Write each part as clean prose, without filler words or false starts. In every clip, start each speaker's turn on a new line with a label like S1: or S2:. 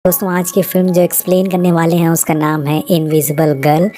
S1: दोस्तों आज की फिल्म जो एक्सप्लेन करने वाले हैं उसका नाम है इनविजिबल गर्ल।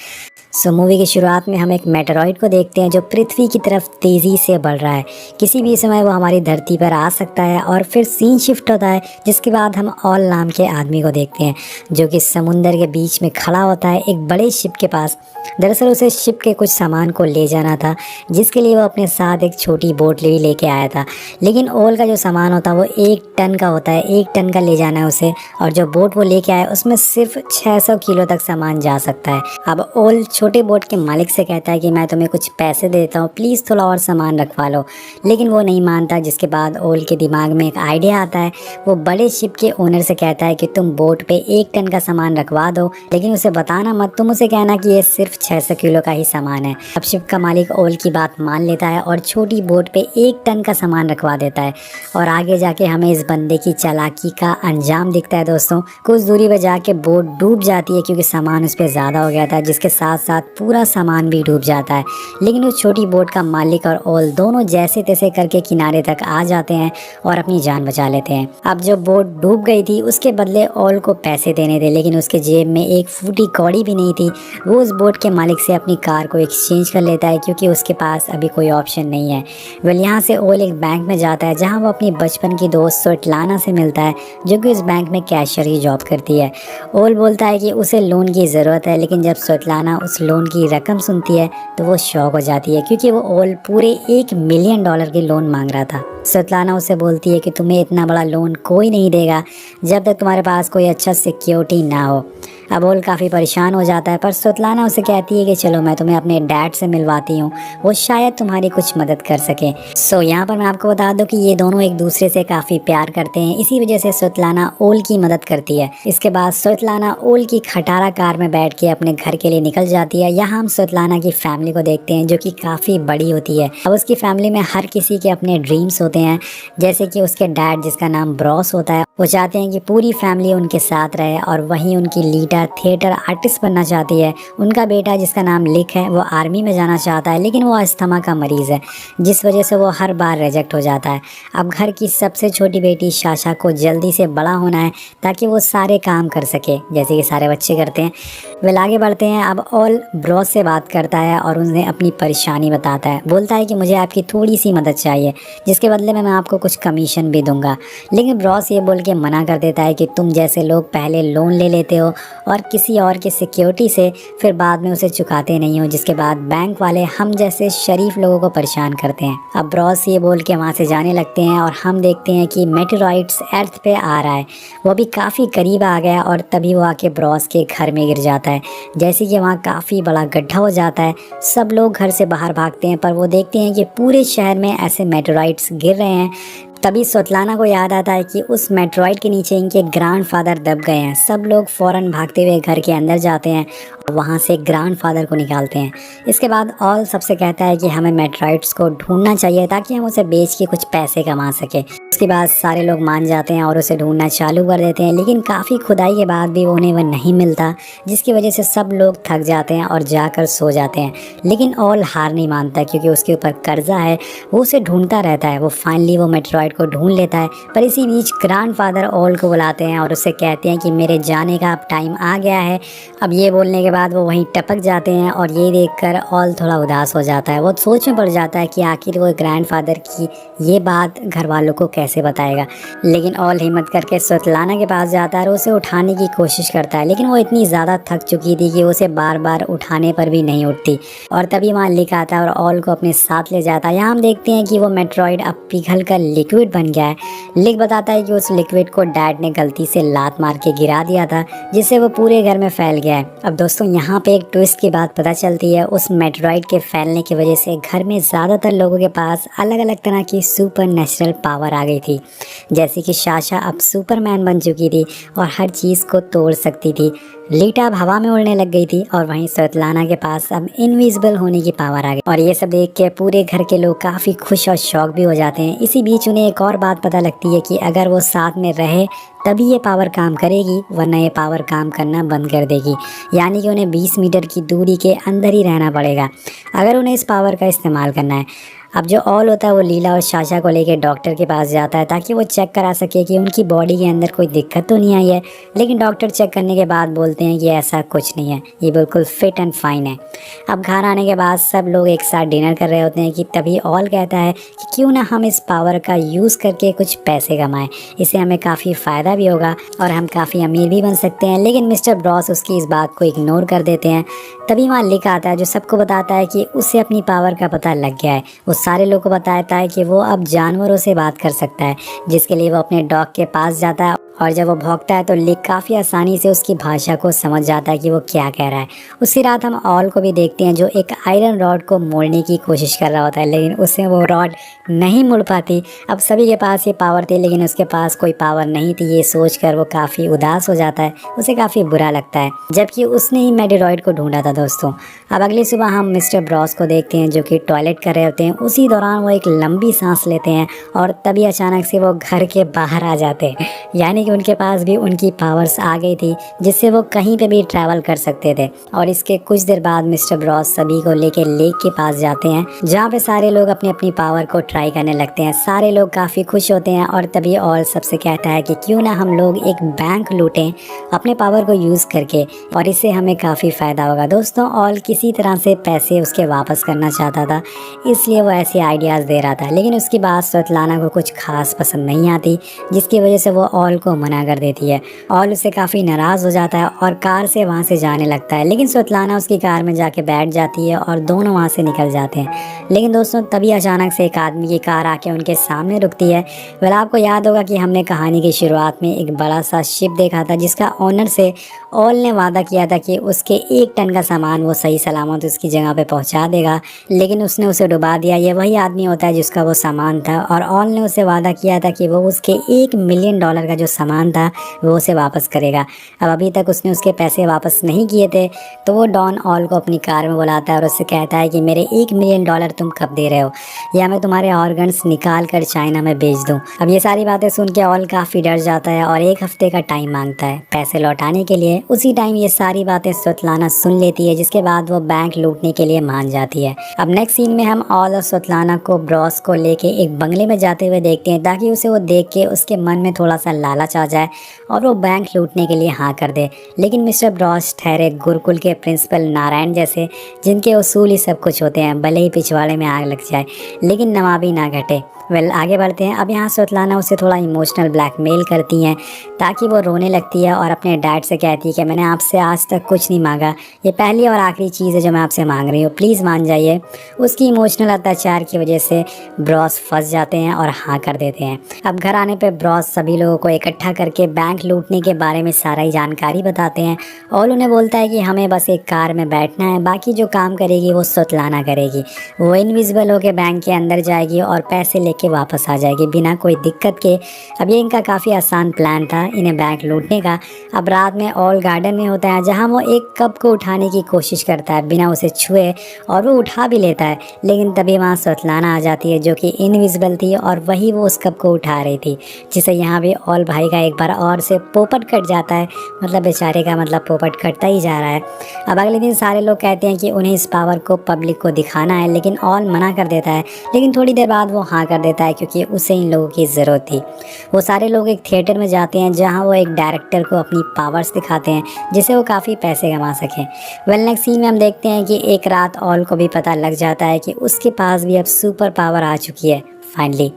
S1: मूवी की शुरुआत में हम एक मेटेरॉइड को देखते हैं जो पृथ्वी की तरफ तेज़ी से बढ़ रहा है। किसी भी समय वो हमारी धरती पर आ सकता है और फिर सीन शिफ्ट होता है, जिसके बाद हम ऑल नाम के आदमी को देखते हैं जो कि समुंदर के बीच में खड़ा होता है एक बड़े शिप के पास। दरअसल उसे शिप के कुछ सामान को ले जाना था, जिसके लिए वो अपने साथ एक छोटी बोट भी लेके आया था। लेकिन ओल का जो सामान होता है वो 1 टन का होता है, 1 टन का ले जाना है उसे, और जो बोट वो लेके आया उसमें सिर्फ 600 किलो तक सामान जा सकता है। अब ओल छोटे बोट के मालिक से कहता है कि मैं तुम्हें कुछ पैसे देता हूँ, प्लीज़ थोड़ा और सामान रखवा लो, लेकिन वो नहीं मानता। जिसके बाद ओल के दिमाग में एक आइडिया आता है। वो बड़े शिप के ओनर से कहता है कि तुम बोट पे 1 टन का सामान रखवा दो, लेकिन उसे बताना मत, तुम उसे कहना कि ये सिर्फ 600 किलो का ही सामान है। अब शिप का मालिक ओल की बात मान लेता है और छोटी बोट पे 1 टन का सामान रखवा देता है। और आगे जाके हमें इस बंदे की चालाकी का अंजाम दिखता है। दोस्तों कुछ दूरी पर जाके बोट डूब जाती है क्योंकि सामान उस पर ज़्यादा हो गया था, जिसके साथ साथ पूरा सामान भी डूब जाता है। लेकिन उस छोटी बोट का मालिक और ओल दोनों जैसे तैसे करके किनारे तक आ जाते हैं और अपनी जान बचा लेते हैं। अब जो बोट डूब गई थी उसके बदले ओल को पैसे देने थे, लेकिन उसके जेब में एक फूटी कौड़ी भी नहीं थी। वो उस बोट के मालिक से अपनी कार को एक्सचेंज कर लेता है क्योंकि उसके पास अभी कोई ऑप्शन नहीं है। वेल यहाँ से ओल एक बैंक में जाता है जहाँ वो अपनी बचपन की दोस्त स्वेटलाना से मिलता है, जो कि उस बैंक में कैशियर की जॉब करती है। ओल बोलता है कि उसे लोन की ज़रूरत है, लेकिन जब स्वेटलाना उस लोन की रकम सुनती है तो वो शॉक हो जाती है क्योंकि वो ओल पूरे $1 मिलियन की लोन मांग रहा था। स्वेटलाना उसे बोलती है कि तुम्हें इतना बड़ा लोन कोई नहीं देगा जब तक तुम्हारे पास कोई अच्छा सिक्योरिटी ना हो। अब ओल काफ़ी परेशान हो जाता है, पर स्वेटलाना उसे कहती है कि चलो मैं तुम्हें अपने डैड से मिलवाती हूँ, वो शायद तुम्हारी कुछ मदद कर सके। यहाँ पर मैं आपको बता दूं कि ये दोनों एक दूसरे से काफ़ी प्यार करते हैं, इसी वजह से स्वेटलाना ओल की मदद करती है। इसके बाद स्वेटलाना ओल की खटारा कार में बैठ के अपने घर के लिए निकल जाती है। यहाँ हम स्वेटलाना की फैमिली को देखते हैं जो कि काफ़ी बड़ी होती है। अब उसकी फैमिली में हर किसी के अपने ड्रीम्स होते हैं, जैसे कि उसके डैड जिसका नाम ब्रॉस होता है, वो चाहते हैं कि पूरी फैमिली उनके साथ रहे, और वहीं उनकी लीडर थिएटर आर्टिस्ट बनना चाहती है। उनका बेटा जिसका नाम लिक है वो आर्मी में जाना चाहता है, लेकिन वो अस्थमा का मरीज़ है, जिस वजह से वो हर बार रिजेक्ट हो जाता है। अब घर की सबसे छोटी बेटी शाशा को जल्दी से बड़ा होना है ताकि वो सारे काम कर सके जैसे कि सारे बच्चे करते हैं। वे आगे बढ़ते हैं। अब ओल ब्रॉस से बात करता है और उन्हें अपनी परेशानी बताता है। बोलता है कि मुझे आपकी थोड़ी सी मदद चाहिए, जिसके बदले में मैं आपको कुछ कमीशन भी दूंगा। लेकिन ब्रॉस ये बोल के मना कर देता है कि तुम जैसे लोग पहले लोन ले लेते हो और किसी और की सिक्योरिटी से, फिर बाद में उसे चुकाते नहीं हो, जिसके बाद बैंक वाले हम जैसे शरीफ लोगों को परेशान करते हैं। अब ब्रॉस ये बोल के वहाँ से जाने लगते हैं और हम देखते हैं कि मेटेरॉइड्स अर्थ पे आ रहा है। वो भी काफ़ी करीब आ गया और तभी वो आके ब्रॉस के घर में गिर जाता है। जैसे कि वहाँ काफ़ी बड़ा गड्ढा हो जाता है, सब लोग घर से बाहर भागते हैं, पर वो देखते हैं कि पूरे शहर में ऐसे मेटेरॉइड्स गिर रहे हैं। तभी स्वेटलाना को याद आता है कि उस मेटेरॉइड के नीचे इनके ग्रैंडफादर दब गए हैं। सब लोग फौरन भागते हुए घर के अंदर जाते हैं और वहाँ से ग्रैंडफादर को निकालते हैं। इसके बाद ऑल सबसे कहता है कि हमें मेटेरॉइड्स को ढूंढना चाहिए ताकि हम उसे बेच के कुछ पैसे कमा सके। उसके बाद सारे लोग मान जाते हैं और उसे ढूंढना चालू कर देते हैं, लेकिन काफ़ी खुदाई के बाद भी उन्हें वह नहीं मिलता, जिसकी वजह से सब लोग थक जाते हैं और जाकर सो जाते हैं। लेकिन ऑल हार नहीं मानता क्योंकि उसके ऊपर कर्जा है, वो उसे ढूंढता रहता है। वो फाइनली वो मेटेरॉइड को ढूंढ लेता है, पर इसी बीच ग्रैंडफादर ऑल को बुलाते हैं और उससे कहते हैं कि मेरे जाने का अब टाइम आ गया है। अब ये बोलने के बाद वो वहीं टपक जाते हैं और ये देखकर ऑल थोड़ा उदास हो जाता है। वो सोच में पड़ जाता है कि आखिर वो ग्रैंडफादर की ये बात घर वालों को कैसे बताएगा। लेकिन ऑल हिम्मत करके स्वेटलाना के पास जाता है और उसे उठाने की कोशिश करता है, लेकिन वो इतनी ज़्यादा थक चुकी थी कि उसे बार बार उठाने पर भी नहीं उठती। और तभी वहाँ लिक आता है और ऑल को अपने साथ ले जाता है। यहाँ हम देखते हैं कि वो मेटेरॉइड अब पिघल कर लिक्विड बन गया है। लिक बताता है कि उस लिक्विड को डैड ने गलती से लात मार के गिरा दिया था, जिससे वो पूरे घर में फैल गया है। अब दोस्तों यहाँ पे एक ट्विस्ट की बात पता चलती है। उस मेटेरॉइड के फैलने की वजह से घर में ज़्यादातर लोगों के पास अलग अलग तरह की सुपर नेचुरल पावर आ गई थी, जैसे कि शाशा अब सुपरमैन बन चुकी थी और हर चीज़ को तोड़ सकती थी। लीटा अब हवा में उड़ने लग गई थी और वहीं स्वेटलाना के पास अब इनविजिबल होने की पावर आ गई। और ये सब देख के पूरे घर के लोग काफ़ी खुश और शौक भी हो जाते हैं। इसी बीच उन्हें एक और बात पता लगती है कि अगर वो साथ में रहे तभी ये पावर काम करेगी, वरना ये पावर काम करना बंद कर देगी। यानी कि उन्हें 20 मीटर की दूरी के अंदर ही रहना पड़ेगा अगर उन्हें इस पावर का इस्तेमाल करना है। अब जो ऑल होता है वो लीला और साशा को लेके डॉक्टर के पास जाता है ताकि वो चेक करा सके कि उनकी बॉडी के अंदर कोई दिक्कत तो नहीं आई है। लेकिन डॉक्टर चेक करने के बाद बोलते हैं कि ऐसा कुछ नहीं है, ये बिल्कुल फिट एंड फाइन है। अब घर आने के बाद सब लोग एक साथ डिनर कर रहे होते हैं कि तभी ऑल कहता है कि क्यों ना हम इस पावर का यूज़ करके कुछ पैसे कमाएं, इससे हमें काफ़ी फ़ायदा भी होगा और हम काफ़ी अमीर भी बन सकते हैं। लेकिन मिस्टर ब्रॉस उसकी इस बात को इग्नोर कर देते हैं। तभी वहाँ लिख आता है जो सबको बताता है कि उसे अपनी पावर का पता लग गया है। वो सारे लोगों को बताता है कि वो अब जानवरों से बात कर सकता है, जिसके लिए वो अपने डॉग के पास जाता है और जब वो भौंकता है तो लिक काफ़ी आसानी से उसकी भाषा को समझ जाता है कि वो क्या कह रहा है। उसी रात हम ऑल को भी देखते हैं जो एक आयरन रॉड को मोड़ने की कोशिश कर रहा होता है, लेकिन उससे वो रॉड नहीं मुड़ पाती। अब सभी के पास ये पावर थी लेकिन उसके पास कोई पावर नहीं थी, ये सोचकर वो काफ़ी उदास हो जाता है, उसे काफ़ी बुरा लगता है, जबकि उसने ही मेटेरॉइड को ढूंढा था दोस्तों। अब अगली सुबह हम मिस्टर ब्रॉस को देखते हैं जो कि टॉयलेट कर रहे होते हैं। उसी दौरान वो एक लंबी सांस लेते हैं और तभी अचानक से वो घर के बाहर आ जाते हैं, यानी कि उनके पास भी उनकी पावर्स आ गई थी जिससे वो कहीं पे भी ट्रैवल कर सकते थे। और इसके कुछ देर बाद मिस्टर ब्रॉस सभी को लेके लेक के पास जाते हैं जहाँ पे सारे लोग अपनी अपनी पावर को ट्राई करने लगते हैं। सारे लोग काफ़ी खुश होते हैं और तभी और सबसे कहता है कि क्यों ना हम लोग एक बैंक लूटें अपने पावर को यूज़ करके और इससे हमें काफ़ी फ़ायदा होगा। दोस्तों ऑल किसी तरह से पैसे उसके वापस करना चाहता था, इसलिए वो ऐसे आइडियाज़ दे रहा था, लेकिन उसकी बात स्वेतलाना को कुछ खास पसंद नहीं आती, जिसकी वजह से वो ऑल को मना कर देती है। ऑल उससे काफ़ी नाराज़ हो जाता है और कार से वहाँ से जाने लगता है, लेकिन स्वेतलाना उसकी कार में जाके बैठ जाती है और दोनों वहाँ से निकल जाते हैं। लेकिन दोस्तों तभी अचानक से एक आदमी की कार आके उनके सामने रुकती है। वेल आपको याद होगा कि हमने कहानी की शुरुआत में एक बड़ा सा शिप देखा था जिसका ओनर से ऑल ने वादा किया था कि उसके 1 टन का सामान वो सही सलामत उसकी जगह पे पहुंचा देगा, लेकिन उसने उसे डुबा दिया। ये वही आदमी होता है जिसका वो सामान था और ऑल ने उसे वादा किया था कि वो उसके $1 मिलियन का जो सामान था वो उसे वापस करेगा। अब अभी तक उसने उसके पैसे वापस नहीं किए थे, तो वो डॉन ऑल को अपनी कार में बुलाता है और उससे कहता है कि मेरे $1 मिलियन तुम कब दे रहे हो, या मैं तुम्हारे ऑर्गन्स निकाल कर चाइना में बेच दूँ। अब ये सारी बातें सुन के ऑल काफ़ी डर जाता है और 1 हफ्ते का टाइम मांगता है पैसे लौटाने के लिए। उसी टाइम ये सारी बातें स्वेतलाना सुन लेती है, जिसके बाद वो बैंक लूटने के लिए मान जाती है। अब नेक्स्ट सीन में हम ऑल और स्वेतलाना को ब्रॉस को लेके एक बंगले में जाते हुए देखते हैं ताकि उसे वो देख के उसके मन में थोड़ा सा लालच आ जाए और वो बैंक लूटने के लिए हाँ कर दे। लेकिन मिस्टर ब्रॉस ठहरे गुरुकुल के प्रिंसिपल नारायण जैसे, जिनके उसूल ही सब कुछ होते हैं, भले ही पिछवाड़े में आग लग जाए लेकिन नवाबी ना घटे। वेल आगे बढ़ते हैं। अब यहाँ स्वेतलाना उसे थोड़ा इमोशनल ब्लैकमेल करती हैं ताकि वो रोने लगती है और अपने डैड से कहती है कि मैंने आपसे आज तक कुछ नहीं मांगा, ये पहली और आखिरी चीज़ है जो मैं आपसे मांग रही हूँ, प्लीज़ मान जाइए। उसकी इमोशनल अत्याचार की वजह से ब्रॉस फंस जाते हैं और हाँ कर देते हैं। अब घर आने पर ब्रॉस सभी लोगों को इकट्ठा करके बैंक लूटने के बारे में सारा ही जानकारी बताते हैं और उन्हें बोलता है कि हमें बस एक कार में बैठना है, बाकी जो काम करेगी वो स्वेतलाना करेगी। वो इनविजिबल होकर बैंक के अंदर जाएगी और पैसे लेके वापस आ जाएगी बिना कोई दिक्कत के। अब ये इनका काफ़ी आसान प्लान था इन्हें बैंक लूटने का। अब रात में ऑल गार्डन में होता है जहाँ वो एक कप को उठाने की कोशिश करता है बिना उसे छुए और वो उठा भी लेता है, लेकिन तभी वहाँ स्वेतलाना आ जाती है जो कि इनविजिबल थी और वही वो उस कप को उठा रही थी, जिसे यहाँ भी ऑल भाई का एक बार और से पोपट कट जाता है, मतलब बेचारे का मतलब पोपट कटता ही जा रहा है। अब अगले दिन सारे लोग कहते हैं कि उन्हें इस पावर को पब्लिक को दिखाना है, लेकिन ऑल मना कर देता है, लेकिन थोड़ी देर बाद वो हाँ कर देता है क्योंकि उसे इन लोगों की ज़रूरत थी। वो सारे लोग एक थिएटर में जाते हैं जहाँ वो एक डायरेक्टर को अपनी पावर्स दिखाते हैं जिससे वो काफ़ी पैसे कमा सकें। वेल नेक्स्ट सीन में हम देखते हैं कि एक रात ऑल को भी पता लग जाता है कि उसके पास भी अब सुपर पावर आ चुकी है फाइनली,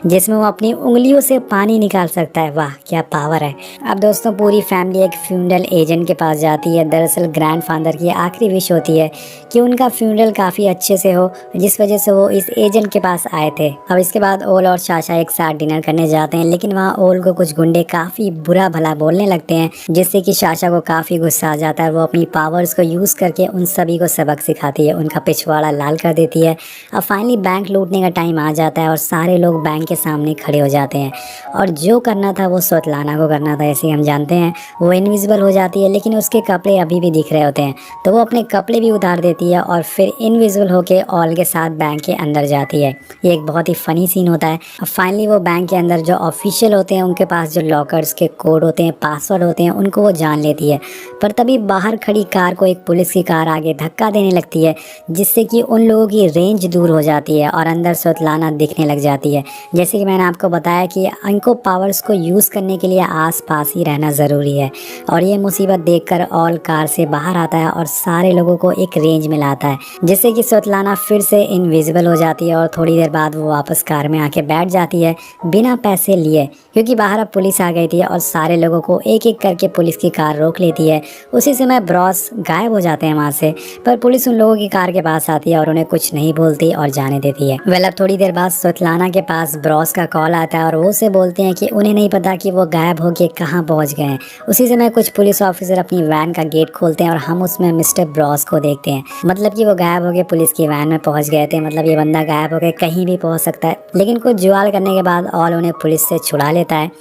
S1: जिसमें वो अपनी उंगलियों से पानी निकाल सकता है। वाह क्या पावर है। अब दोस्तों पूरी फैमिली एक फ्यूनरल एजेंट के पास जाती है। दरअसल ग्रैंडफादर की आखिरी विश होती है कि उनका फ्यूनरल काफ़ी अच्छे से हो, जिस वजह से वो इस एजेंट के पास आए थे। अब इसके बाद ओल और साशा एक साथ डिनर करने जाते हैं, लेकिन वहाँ ओल को कुछ गुंडे काफ़ी बुरा भला बोलने लगते हैं, जिससे कि साशा को काफ़ी गुस्सा आ जाता है। वो अपनी पावर्स को यूज़ करके उन सभी को सबक सिखाती है, उनका पिछवाड़ा लाल कर देती है। अब फाइनली बैंक लूटने का टाइम आ जाता है और और सारे लोग बैंक के सामने खड़े हो जाते हैं। और जो करना था वो स्वतलाना को करना था, ऐसे हम जानते हैं। वो इनविजिबल हो जाती है लेकिन उसके कपड़े अभी भी दिख रहे होते हैं, तो वो अपने कपड़े भी उतार देती है और फिर इनविजिबल होके ऑल के साथ बैंक के अंदर जाती है। ये एक बहुत ही फनी सीन होता है। अब फाइनली वो बैंक के अंदर जो ऑफिशियल होते हैं उनके पास जो लॉकर्स के कोड होते हैं, पासवर्ड होते हैं, उनको वो जान लेती है। पर तभी बाहर खड़ी कार को एक पुलिस की कार आगे धक्का देने लगती है, जिससे कि उन लोगों की रेंज दूर हो जाती है और अंदर स्वतलाना दिखने लग जाती है। जैसे कि मैंने आपको बताया कि इनको पावर्स को यूज़ करने के लिए आसपास ही रहना ज़रूरी है। और ये मुसीबत देखकर ऑल कार से बाहर आता है और सारे लोगों को एक रेंज में लाता है, जिससे कि स्वतलाना फिर से इनविजिबल हो जाती है और थोड़ी देर बाद वो वापस कार में आके बैठ जाती है बिना पैसे लिए, क्योंकि बाहर अब पुलिस आ गई थी और सारे लोगों को एक एक करके पुलिस की कार रोक लेती है। उसी समय ब्रॉस गायब हो जाते हैं वहाँ से, पर पुलिस उन लोगों की कार के पास आती है और उन्हें कुछ नहीं बोलती और जाने देती है। वेल, अब थोड़ी देर बाद स्वतलाना के पास ब्रॉस का कॉल आता है और वो उसे बोलते हैं कि उन्हें नहीं पता कि वो गायब होके कहाँ पहुँच गए हैं। उसी समय कुछ पुलिस ऑफिसर अपनी वैन का गेट खोलते हैं और हम उसमें मिस्टर ब्रॉस को देखते हैं। मतलब कि वो गायब हो गए, पुलिस की वैन में पहुंच गए थे। मतलब ये बंदा गायब हो गए कहीं भी पहुंच सकता है, लेकिन कुछ जुगाड़ करने के बाद ऑल उन्हें पुलिस से छुड़ा लेता है।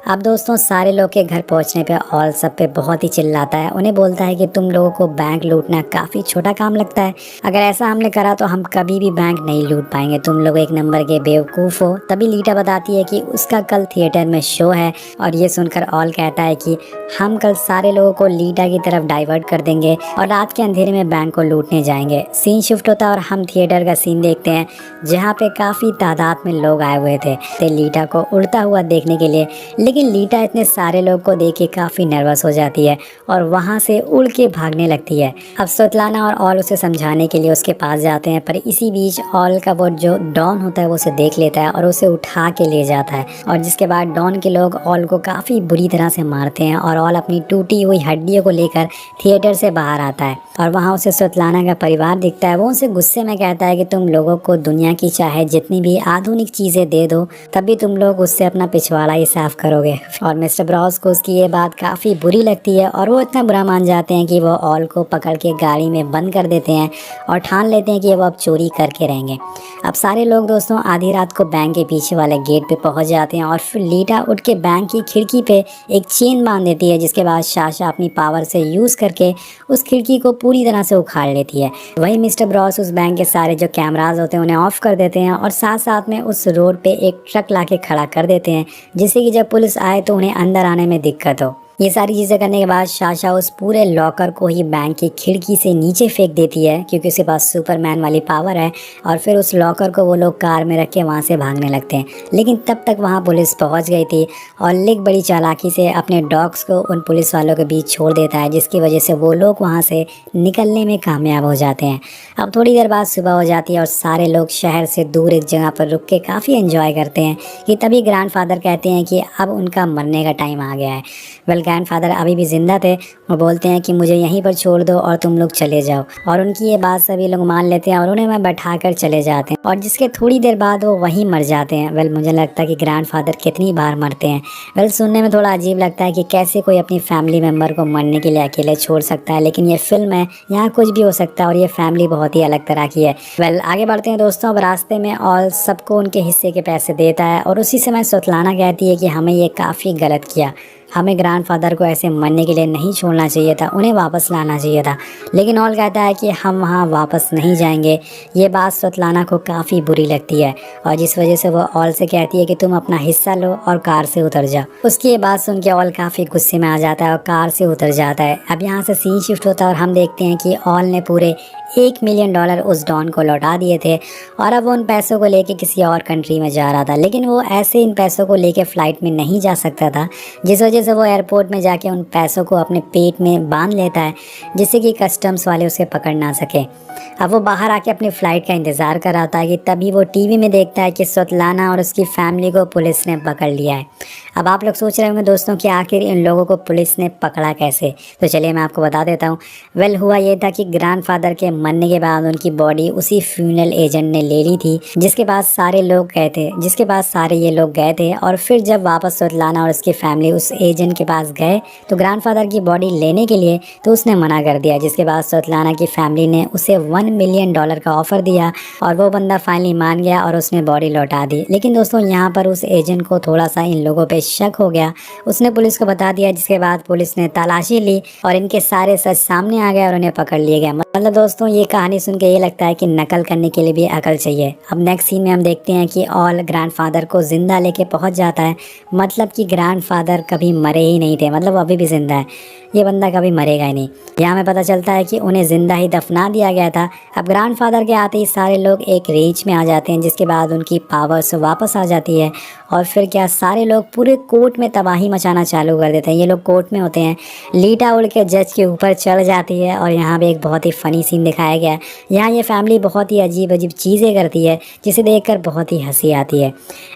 S1: अब दोस्तों सारे लोग के घर पहुंचने पे ऑल सब पे बहुत ही चिल्लाता है। उन्हें बोलता है कि तुम लोगों को बैंक लूटना काफ़ी छोटा काम लगता है, अगर ऐसा हमने करा तो हम कभी भी बैंक नहीं लूट पाएंगे, तुम लोग एक नंबर के बेवकूफ़ हो। तभी लीटा बताती है कि उसका कल थिएटर में शो है और ये सुनकर ऑल कहता है कि हम कल सारे लोगों को लीटा की तरफ डाइवर्ट कर देंगे और रात के अंधेरे में बैंक को लूटने जाएंगे। सीन शिफ्ट होता है और हम थिएटर का सीन देखते हैं जहाँ पे काफ़ी तादाद में लोग आए हुए थे लीटा को उड़ता हुआ देखने के लिए। लेकिन लीटा इतने सारे लोग को देख के काफ़ी नर्वस हो जाती है और वहाँ से उड़ के भागने लगती है। अब स्वतलाना और ऑल उसे समझाने के लिए उसके पास जाते हैं, पर इसी बीच ऑल का वो जो डॉन होता है वो उसे देख लेता है और उसे उठा के ले जाता है। और जिसके बाद डॉन के लोग ऑल को काफ़ी बुरी तरह से मारते हैं और ऑल अपनी टूटी हुई हड्डियों को लेकर थिएटर से बाहर आता है और वहाँ उसे स्वतलाना का परिवार दिखता है। वो उसे गुस्से में कहता है कि तुम लोगों को दुनिया की चाहे जितनी भी आधुनिक चीज़ें दे दो, तभी तुम लोग उससे अपना पिछवाड़ा ही साफ करोगे। और मिस्टर ब्रॉस को उसकी ये बात काफ़ी बुरी लगती है और वो इतना बुरा मान जाते हैं कि वो ऑल को पकड़ के गाड़ी में बंद कर देते हैं और ठान लेते हैं कि वो अब चोरी करके रहेंगे। अब सारे लोग दोस्तों आधी रात को बैंक के पीछे वाले गेट पे पहुंच जाते हैं और फिर लीटा उठ के बैंक की खिड़की पे एक चेन बांध देती है, जिसके बाद साशा अपनी पावर से यूज़ करके उस खिड़की को पूरी तरह से उखाड़ लेती है। वही मिस्टर ब्रॉस उस बैंक के सारे जो कैमराज होते हैं उन्हें ऑफ कर देते हैं और साथ साथ में उस रोड पे एक ट्रक लाके खड़ा कर देते हैं, जिससे कि जब पुलिस आए तो उन्हें अंदर आने में दिक्कत हो। ये सारी चीज़ें करने के बाद साशा उस पूरे लॉकर को ही बैंक की खिड़की से नीचे फेंक देती है, क्योंकि उसके पास सुपरमैन वाली पावर है। और फिर उस लॉकर को वो लोग कार में रख के वहाँ से भागने लगते हैं। लेकिन तब तक वहाँ पुलिस पहुँच गई थी और लिक बड़ी चालाकी से अपने डॉग्स को उन पुलिस वालों के बीच छोड़ देता है, जिसकी वजह से वो लोग वहाँ से निकलने में कामयाब हो जाते हैं। अब थोड़ी देर बाद सुबह हो जाती है और सारे लोग शहर से दूर एक जगह पर रुक के काफ़ी एंजॉय करते हैं कि तभी ग्रैंडफादर कहते हैं कि अब उनका मरने का टाइम आ गया है। वेल, ग्रैंडफादर अभी भी जिंदा थे। वो बोलते हैं कि मुझे यहीं पर छोड़ दो और तुम लोग चले जाओ, और उनकी ये बात सभी लोग मान लेते हैं और उन्हें वहाँ बैठा कर चले जाते हैं। और जिसके थोड़ी देर बाद वो वहीं मर जाते हैं। वेल, मुझे लगता है कि ग्रैंडफादर कितनी बार मरते हैं। वेल, सुनने में थोड़ा अजीब लगता है कि कैसे कोई अपनी फैमिली मेम्बर को मरने के लिए अकेले छोड़ सकता है, लेकिन ये फिल्म है, यहाँ कुछ भी हो सकता है और ये फैमिली बहुत ही अलग तरह की है। वेल, आगे बढ़ते हैं दोस्तों। अब रास्ते में ऑल सबको उनके हिस्से के पैसे देता है और उसी समय स्वतलाना कहती है कि हमें ये काफ़ी गलत किया, हमें ग्रैंडफादर को ऐसे मरने के लिए नहीं छोड़ना चाहिए था, उन्हें वापस लाना चाहिए था। लेकिन ऑल कहता है कि हम वहाँ वापस नहीं जाएंगे। ये बात स्वतलाना को काफ़ी बुरी लगती है और जिस वजह से वो ऑल से कहती है कि तुम अपना हिस्सा लो और कार से उतर जाओ। उसकी ये बात सुन के ऑल काफ़ी गुस्से में आ जाता है और कार से उतर जाता है। अब यहाँ से सीन शिफ्ट होता है और हम देखते हैं कि ऑल ने पूरे $1 मिलियन उस डॉन को लौटा दिए थे और अब वो उन पैसों को लेके किसी और कंट्री में जा रहा था। लेकिन वो ऐसे इन पैसों को लेके फ़्लाइट में नहीं जा सकता था, जिस वजह से वो एयरपोर्ट में जाके उन पैसों को अपने पेट में बांध लेता है, जिससे कि कस्टम्स वाले उसे पकड़ ना सके। अब वो बाहर आके अपनी फ़्लाइट का इंतज़ार कर रहा था कि तभी वो टीवी में देखता है कि स्वतलाना और उसकी फैमिली को पुलिस ने पकड़ लिया है। अब आप लोग सोच रहे होंगे दोस्तों कि आखिर इन लोगों को पुलिस ने पकड़ा कैसे। तो चलिए मैं आपको बता देता हूँ। वेल हुआ ये था कि ग्रैंडफादर के मरने के बाद उनकी बॉडी उसी फ्यूनरल एजेंट ने ले ली थी, जिसके बाद सारे ये लोग गए थे। और फिर जब वापस सुतलाना और उसकी फैमिली उस एजेंट के पास गए तो ग्रैंडफादर की बॉडी लेने के लिए तो उसने मना कर दिया, जिसके बाद सुतलाना की फैमिली ने उसे $1 मिलियन का ऑफर दिया और वो बंदा फाइनली मान गया और उसने बॉडी लौटा दी। लेकिन दोस्तों यहाँ पर उस एजेंट को थोड़ा सा इन लोगों पे शक हो गया, उसने पुलिस को बता दिया, जिसके बाद पुलिस ने तलाशी ली और इनके सारे सच सामने आ गए और उन्हें पकड़ लिया गया। मतलब दोस्तों ये कहानी सुन के ये लगता है कि नकल करने के लिए भी अकल चाहिए। अब नेक्स्ट सीन में हम देखते हैं कि ऑल ग्रैंडफादर को जिंदा लेके पहुंच जाता है, मतलब कि ग्रैंडफादर कभी मरे ही नहीं थे, मतलब अभी भी जिंदा है, ये बंदा कभी मरेगा ही नहीं। यहाँ में पता चलता है कि उन्हें जिंदा ही दफना दिया गया था। अब ग्रैंडफादर के आते ही सारे लोग एक रेंज में आ जाते हैं, जिसके बाद उनकी पावर्स वापस आ जाती है और फिर क्या सारे लोग पूरे कोर्ट में तबाही मचाना चालू कर देते हैं। ये लोग कोर्ट में होते हैं, लीटा उड़ के जज के ऊपर चढ़ जाती है और यहाँ पे एक बहुत ही फनी सीन दिखाया गया है। यहाँ ये फैमिली बहुत ही अजीब अजीब चीज़ें करती है जिसे देखकर बहुत ही हंसी आती है।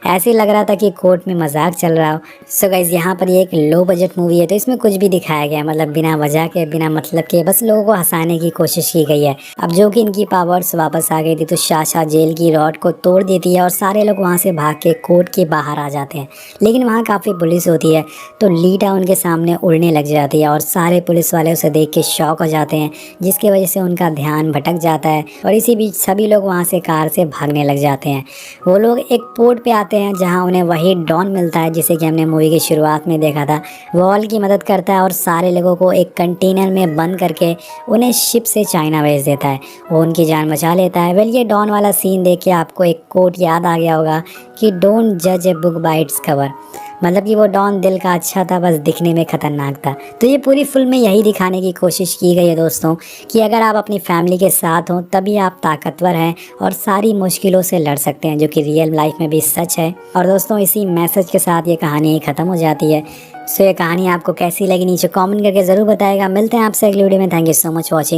S1: ऐसे लग रहा था कि कोर्ट में मजाक चल रहा हो। सो गाइस यहाँ पर ये एक लो बजट मूवी है, तो इसमें कुछ भी दिखाया गया, मतलब बिना वजह के बिना मतलब के बस लोगों को हंसाने की कोशिश की गई है। अब जो कि इनकी पावर्स वापस आ गई थी तो शाशा जेल की रॉड को तोड़ देती है और सारे लोग वहाँ से भाग के कोर्ट के बाहर आ जाते हैं। लेकिन वहाँ काफ़ी पुलिस होती है तो लीटा उनके सामने उड़ने लग जाती है और सारे पुलिस वाले उसे देख के शॉक हो जाते हैं, जिसकी वजह से उनका ध्यान भटक जाता है और इसी बीच सभी लोग वहाँ से कार से भागने लग जाते हैं। वो लोग एक पोर्ट पे आते हैं जहाँ उन्हें वही डॉन मिलता है जिसे कि हमने मूवी की शुरुआत में देखा था। वो ऑल की मदद करता है और सारे लोगों को एक कंटेनर में बंद करके उन्हें शिप से चाइना भेज देता है। वो उनकी जान बचा लेता है। वेल ये डॉन वाला सीन देख के आपको एक कोट याद आ गया होगा कि डोंट जज a book by its cover, मतलब कि वो डॉन दिल का अच्छा था, बस दिखने में खतरनाक था। तो ये पूरी फिल्म में यही दिखाने की कोशिश की गई है दोस्तों कि अगर आप अपनी फैमिली के साथ हों तभी आप ताकतवर हैं और सारी मुश्किलों से लड़ सकते हैं, जो कि रियल लाइफ में भी सच है। और दोस्तों इसी मैसेज के साथ ये कहानी ख़त्म हो जाती है। सो ये कहानी आपको कैसी लगी नीचे कमेंट करके ज़रूर बताएगा। मिलते हैं आपसे अगली वीडियो में। Thank you so much watching.